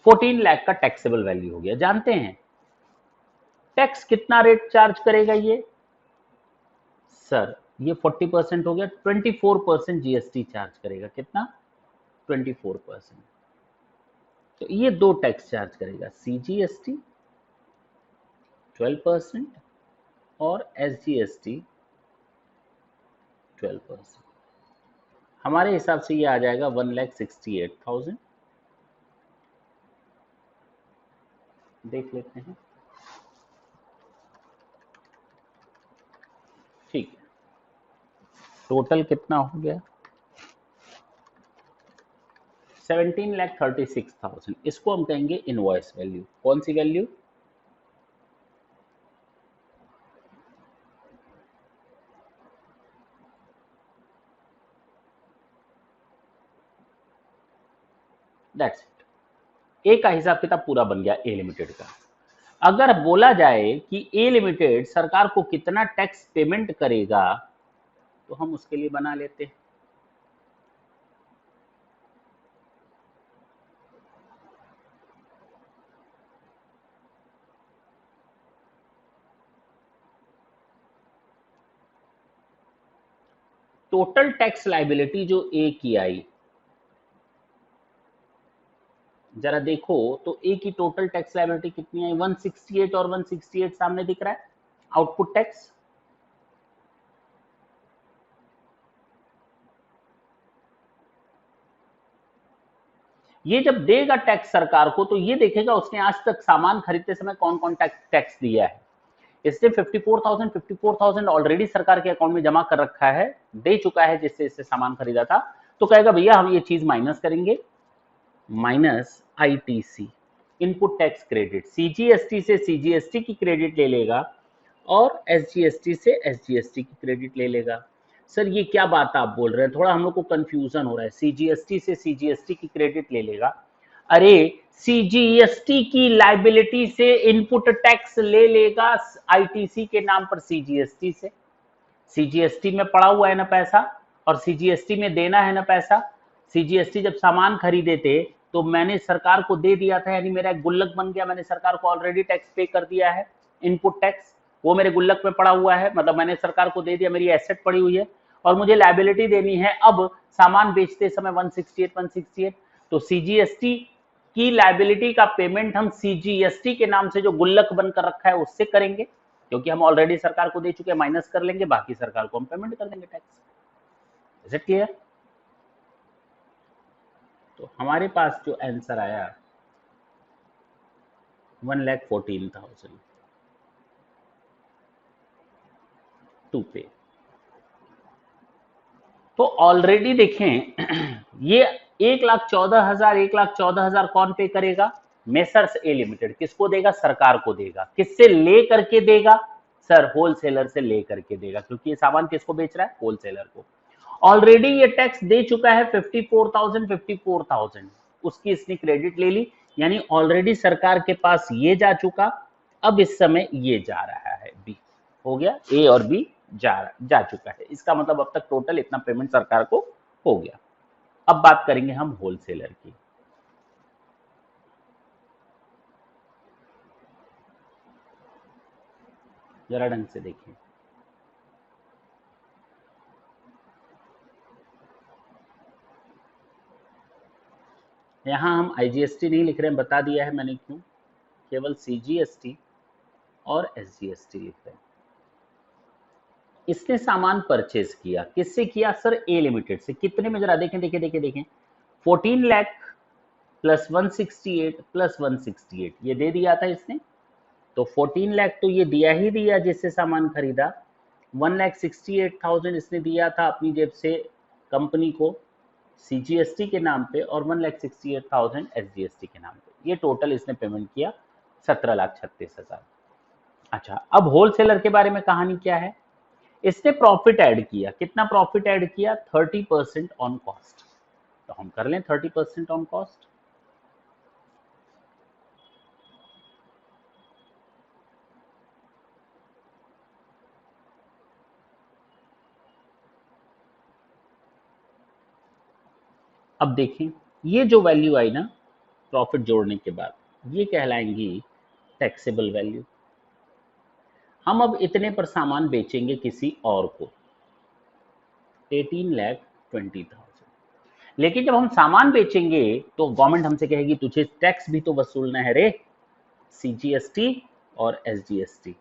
14 लाख का टैक्सेबल वैल्यू हो गया। जानते हैं टैक्स कितना रेट चार्ज करेगा ये, सर ये 40% हो गया, 24% जीएसटी चार्ज करेगा। कितना, 24%। तो ये दो टैक्स चार्ज करेगा, सीजीएसटी 12% और एसजीएसटी 12%। हमारे हिसाब से ये आ जाएगा 1,68,000। देख लेते हैं, ठीक है, टोटल कितना हो गया, 17,36,000। इसको हम कहेंगे इनवॉइस वैल्यू। कौन सी वैल्यू, दैट्स इट। ए का हिसाब किताब पूरा बन गया ए लिमिटेड का। अगर बोला जाए कि ए लिमिटेड सरकार को कितना टैक्स पेमेंट करेगा, तो हम उसके लिए बना लेते हैं। टोटल टैक्स लाइबिलिटी जो ए की आई, जरा देखो तो ए की टोटल टैक्स लाइबिलिटी कितनी आई, 168 और 168 सामने दिख रहा है, आउटपुट टैक्स। ये जब देगा टैक्स सरकार को, तो ये देखेगा उसने आज तक सामान खरीदते समय कौन कौन टैक्स दिया है। इसने 54,000 ऑलरेडी सरकार के अकाउंट में जमा कर रखा है, दे चुका है जिससे इससे सामान खरीदा था। तो कहेगा भैया हम ये चीज माइनस करेंगे, minus ITC, input tax credit, CGST से सीजीएसटी की क्रेडिट ले लेगा और एसजीएसटी से एसजीएसटी की क्रेडिट ले लेगा। सर ये क्या बात आप बोल रहे हैं, थोड़ा हम लोग को कंफ्यूजन हो रहा है। सीजीएसटी से सीजीएसटी की क्रेडिट ले लेगा, अरे सीजीएसटी की लाइबिलिटी से इनपुट टैक्स ले लेगा आईटीसी के नाम पर सीजीएसटी से। सीजीएसटी में पड़ा हुआ है ना पैसा, और सीजीएसटी में देना है ना पैसा। सीजीएसटी जब सामान खरीदे थे तो मैंने सरकार को दे दिया था, यानी मेरा एक गुल्लक बन गया, मैंने सरकार को ऑलरेडी टैक्स पे कर दिया है, इनपुट टैक्स, वो मेरे गुल्लक में पड़ा हुआ है, मतलब मैंने सरकार को दे दिया, मेरी एसेट पड़ी हुई है, और मुझे लायबिलिटी देनी है अब सामान बेचते समय 168। तो सीजीएसटी की लायबिलिटी का पेमेंट हम सीजीएसटी के नाम से जो गुल्लक बनकर रखा है उससे करेंगे, क्योंकि हम ऑलरेडी सरकार को दे चुके हैं, माइनस कर लेंगे, बाकी सरकार को हम पेमेंट कर देंगे टैक्स। Is it clear? तो हमारे पास जो आंसर आया 1,14,000 टू पे। तो ऑलरेडी देखें ये 1,14,000 1,14,000 कौन पे करेगा, मेसर्स ए लिमिटेड। किसको देगा, सरकार को देगा। किससे ले करके देगा, सर होलसेलर से ले करके देगा, क्योंकि ये सामान किसको बेच रहा है, होलसेलर को। ऑलरेडी ये टैक्स दे चुका है 54,000 उसकी इसने क्रेडिट ले ली, यानी ऑलरेडी सरकार के पास ये जा चुका, अब इस समय ये जा रहा है, बी हो गया, ए और बी जा चुका है। इसका मतलब अब तक टोटल इतना पेमेंट सरकार को हो गया। अब बात करेंगे हम होलसेलर की। जरा ढंग से देखिए, यहां हम आईजीएसटी नहीं लिख रहे हैं, बता दिया है मैंने क्यों, केवल सीजीएसटी और एसजीएसटी लिख रहे हैं। इसने सामान परचेज किया, किससे किया, सर ए लिमिटेड से। कितने में, जरा देखें देखें देखें देखें, 14 लाख प्लस 168 प्लस 168 ये दे दिया था इसने। तो 14 लाख तो ये दिया ही दिया जिससे सामान खरीदा, 1,68,000 इसने दिया था अपनी जेब से कंपनी को सीजीएसटी के नाम पे, और 1,68,000 एसजीएसटी के नाम पे। ये टोटल इसने पेमेंट किया 17,36,000। अच्छा, अब होलसेलर के बारे में कहानी क्या है, इसने प्रॉफिट ऐड किया। कितना प्रॉफिट ऐड किया, 30% ऑन कॉस्ट। तो हम कर लें 30% ऑन कॉस्ट। अब देखें, ये जो वैल्यू आई ना प्रॉफिट जोड़ने के बाद, ये कहलाएंगी टैक्सेबल वैल्यू। हम अब इतने पर सामान बेचेंगे किसी और को, 18,20,000। लेकिन जब हम सामान बेचेंगे तो गवर्नमेंट हमसे कहेगी तुझे टैक्स भी तो वसूलना है रे, सीजीएसटी और एसजीएसटी।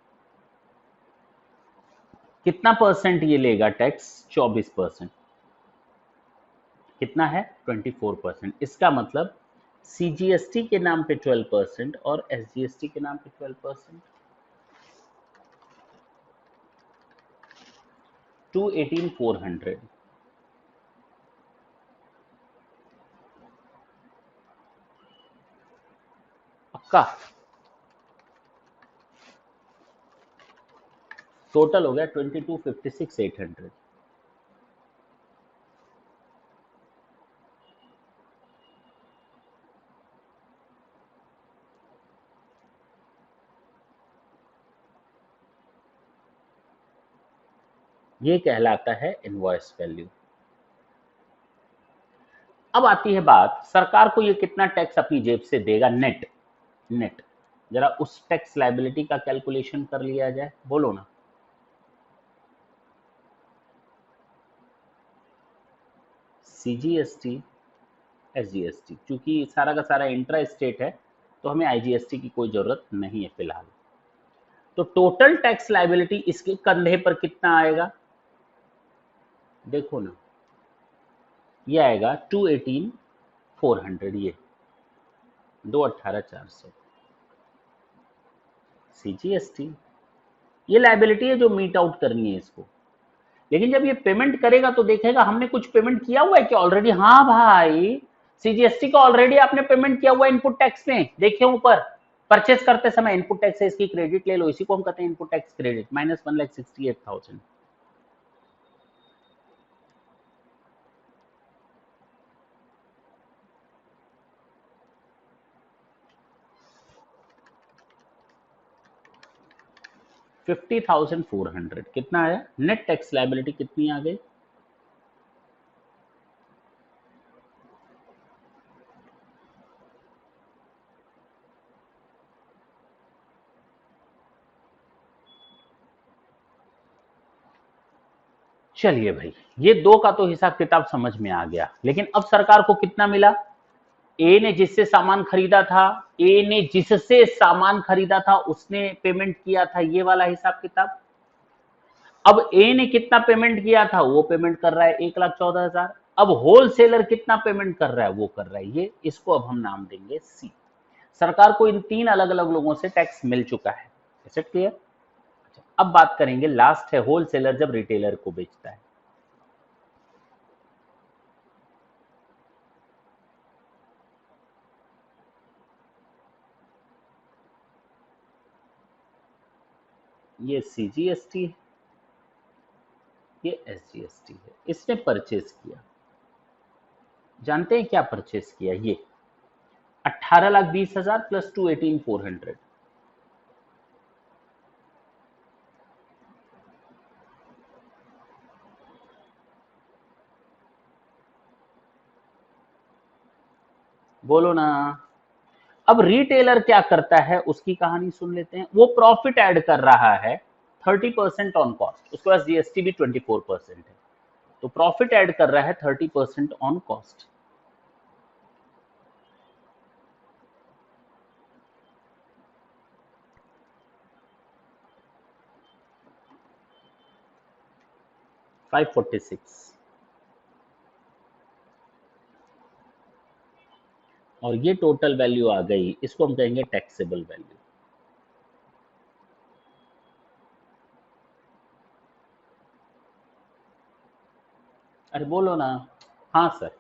कितना परसेंट ये लेगा टैक्स? 24%। कितना है? 24%। इसका मतलब सीजीएसटी के नाम पे 12% और एसजीएसटी के नाम पे 12%। 218,400। पक्का? टोटल हो गया 22,56,800। ये कहलाता है इनवॉइस वैल्यू। अब आती है बात, सरकार को ये कितना टैक्स अपनी जेब से देगा नेट? नेट जरा उस टैक्स लायबिलिटी का कैलकुलेशन कर लिया जाए, बोलो ना। सीजीएसटी, एसजीएसटी, क्योंकि सारा का सारा इंट्रा स्टेट है तो हमें आईजीएसटी की कोई जरूरत नहीं है फिलहाल। तो टोटल टैक्स लायबिलिटी इसके कंधे पर कितना आएगा? देखो ना, ये आएगा 218,400। ये 218,400 सीजीएसटी। ये लायबिलिटी है जो मीट आउट करनी है इसको। लेकिन जब ये पेमेंट करेगा तो देखेगा हमने कुछ पेमेंट किया हुआ है कि ऑलरेडी। हाँ भाई, सीजीएसटी का ऑलरेडी आपने पेमेंट किया हुआ है इनपुट टैक्स में। देखिए ऊपर, परचेस करते समय इनपुट टैक्स है, इसकी क्रेडिट ले लो, इसी को हम कहते हैं इनपुट टैक्स क्रेडिट, -1,68,000। 50,400 कितना आया? नेट टैक्स लायबिलिटी कितनी आ गई? चलिए भाई, ये दो का तो हिसाब किताब समझ में आ गया। लेकिन अब सरकार को कितना मिला? ए ने जिससे सामान खरीदा था, ए ने जिससे सामान खरीदा था उसने पेमेंट किया था, ये वाला हिसाब किताब। अब ए ने कितना पेमेंट किया था, वो पेमेंट कर रहा है 1,14,000। अब होलसेलर कितना पेमेंट कर रहा है, वो कर रहा है ये। इसको अब हम नाम देंगे सी। सरकार को इन तीन अलग अलग लोगों से टैक्स मिल चुका है। Is it clear? अब बात करेंगे, लास्ट है होलसेलर जब रिटेलर को बेचता है। ये सीजीएसटी है, ये एसजीएसटी है। इसने परचेज किया, जानते हैं क्या परचेज किया? ये 18,20,000 प्लस 218,400। बोलो ना। अब रिटेलर क्या करता है उसकी कहानी सुन लेते हैं। वो प्रॉफिट ऐड कर रहा है 30% ऑन कॉस्ट, उसके पास जीएसटी भी 24% है, तो प्रॉफिट ऐड कर रहा है 30% ऑन कॉस्ट। $546। और ये टोटल वैल्यू आ गई, इसको हम कहेंगे टैक्सेबल वैल्यू। अरे बोलो ना। हाँ सर।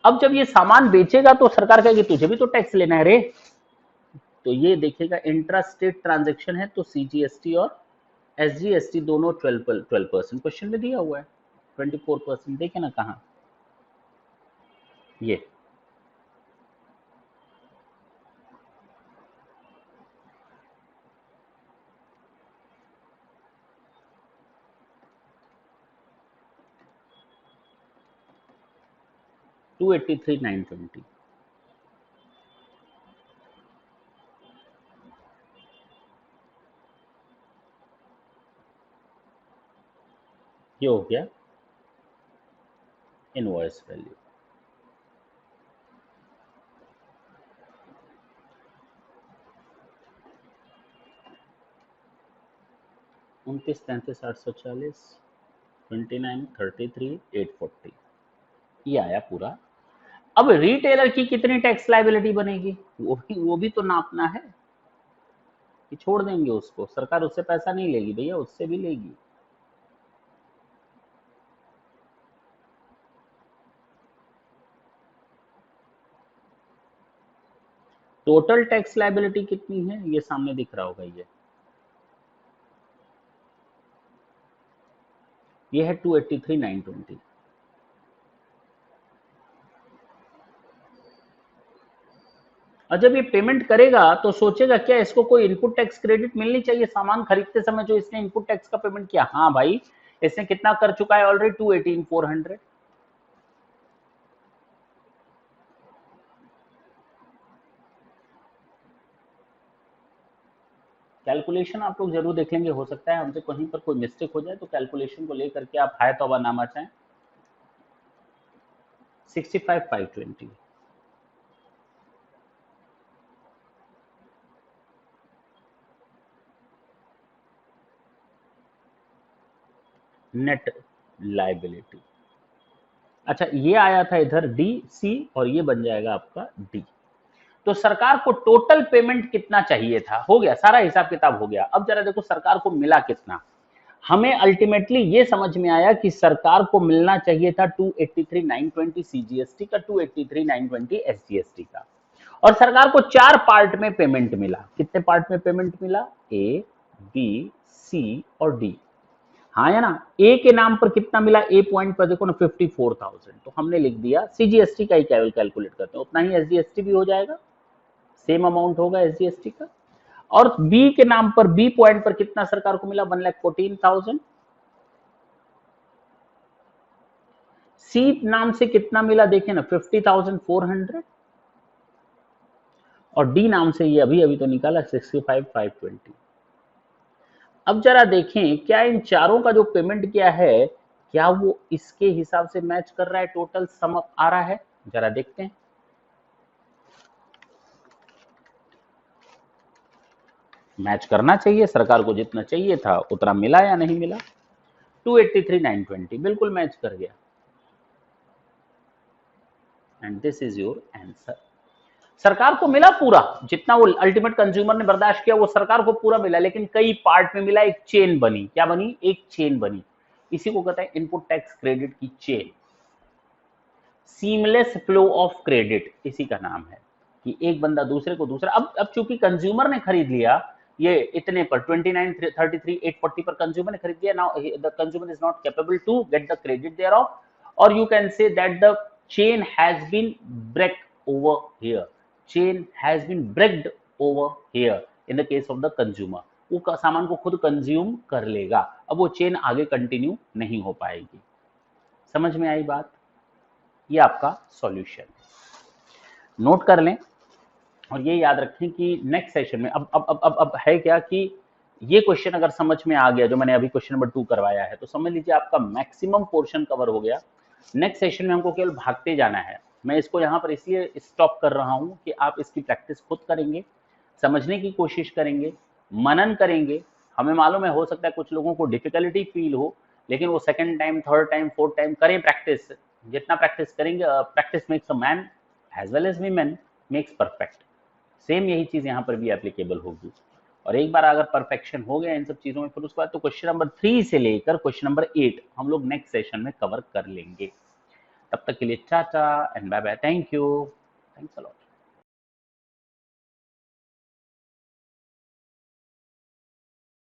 अब जब ये सामान बेचेगा तो सरकार कहेगी तुझे भी तो टैक्स लेना है रे। तो ये देखिएगा इंट्रा स्टेट ट्रांजेक्शन है तो सीजीएसटी और एसजीएसटी दोनों 12% क्वेश्चन में दिया हुआ है। 24% देखे ना कहा। ये 283,920 ये हो गया इनवॉइस वैल्यू। उनतीस 33,840 29,33,840 ये आया पूरा। अब रिटेलर की कितनी टैक्स लायबिलिटी बनेगी वो भी तो नापना है कि छोड़ देंगे उसको, सरकार उससे पैसा नहीं लेगी भैया, उससे भी लेगी। टोटल टैक्स लायबिलिटी कितनी है ये सामने दिख रहा होगा, ये है 283,920। और जब ये पेमेंट करेगा तो सोचेगा क्या इसको कोई इनपुट टैक्स क्रेडिट मिलनी चाहिए सामान खरीदते समय जो इसने इनपुट टैक्स का पेमेंट किया। हाँ भाई, इसने कितना कर चुका है ऑलरेडी, 218,400। कैलकुलेशन आप लोग जरूर देखेंगे, हो सकता है हमसे कहीं पर कोई मिस्टेक हो जाए तो कैलकुलेशन को लेकर के आप हाय तौबा ना मचाएं। 65,520 नेट लायबिलिटी। अच्छा, ये आया था इधर डी सी और ये बन जाएगा आपका डी। तो सरकार को टोटल पेमेंट कितना चाहिए था, हो गया सारा हिसाब किताब हो गया। अब जरा देखो सरकार को मिला कितना। हमें अल्टीमेटली ये समझ में आया कि सरकार को मिलना चाहिए था 283,920 सीजीएसटी का, 283,920 एसजीएसटी का। और सरकार को 4 पार्ट में पेमेंट मिला। कितने पार्ट में पेमेंट मिला, ए बी सी और डी। हाँ या ना, ए के नाम पर कितना मिला, ए पॉइंट पर देखो ना 54,000, तो हमने लिख दिया सीजीएसटी का ही कैलकुलेट करते हैं उतना ही एसजीएसटी भी हो जाएगा, सेम अमाउंट होगा एसजीएसटी का। और बी के नाम पर, बी पॉइंट पर कितना सरकार को मिला, 1,14,000। सी नाम से कितना मिला देखिए ना 50,400। और डी नाम से ये अभी अभी तो निकाला 65,520। अब जरा देखें क्या इन चारों का जो पेमेंट किया है क्या वो इसके हिसाब से मैच कर रहा है, टोटल सम आ रहा है, जरा देखते हैं। मैच करना चाहिए, सरकार को जितना चाहिए था उतना मिला या नहीं मिला। 283,920 बिल्कुल मैच कर गया। And this is your answer. सरकार को मिला पूरा, जितना वो अल्टीमेट कंज्यूमर ने बर्दाश्त किया वो सरकार को पूरा मिला, लेकिन कई पार्ट में मिला, एक चेन बनी। क्या बनी, एक चेन बनी। इसी को कहते हैं इनपुट टैक्स क्रेडिट की chain. Seamless flow of credit इसी का नाम है कि एक बंदा दूसरे को दूसरा। अब चूंकि कंज्यूमर ने खरीद लिया ये इतने पर 29,33,840 पर कंज्यूमर ने खरीद लिया, now the consumer is not capable to get the credit thereof, और you can say that the chain has been break over here, chain has been breaked over here in the case of the consumer. वो सामान को खुद consume कर लेगा, अब वो chain आगे कंटिन्यू नहीं हो पाएगी। समझ में आई बात, ये आपका सॉल्यूशन नोट कर लें। और ये याद रखें कि नेक्स्ट सेशन में अब है क्या कि ये क्वेश्चन अगर समझ में आ गया जो मैंने अभी क्वेश्चन नंबर 2 करवाया है तो समझ लीजिए आपका मैक्सिमम पोर्शन कवर हो गया। नेक्स्ट सेशन में हमको केवल भागते जाना है। मैं इसको यहाँ पर इसलिए स्टॉप कर रहा हूँ कि आप इसकी प्रैक्टिस खुद करेंगे, समझने की कोशिश करेंगे, मनन करेंगे। हमें मालूम है हो सकता है कुछ लोगों को डिफिकल्टी फील हो, लेकिन वो second time, third time, fourth time करें प्रैक्टिस। जितना प्रैक्टिस करेंगे, practice makes a man as well as women makes perfect. Same यही चीज यहाँ पर भी एप्लीकेबल होगी। और एक बार अगर परफेक्शन हो गया इन सब चीजों में, फिर उसके बाद तो क्वेश्चन नंबर 3 से लेकर क्वेश्चन नंबर 8 हम लोग नेक्स्ट सेशन में कवर कर लेंगे। तब तक के लिए टाटा and bye bye, thank you, thanks a lot.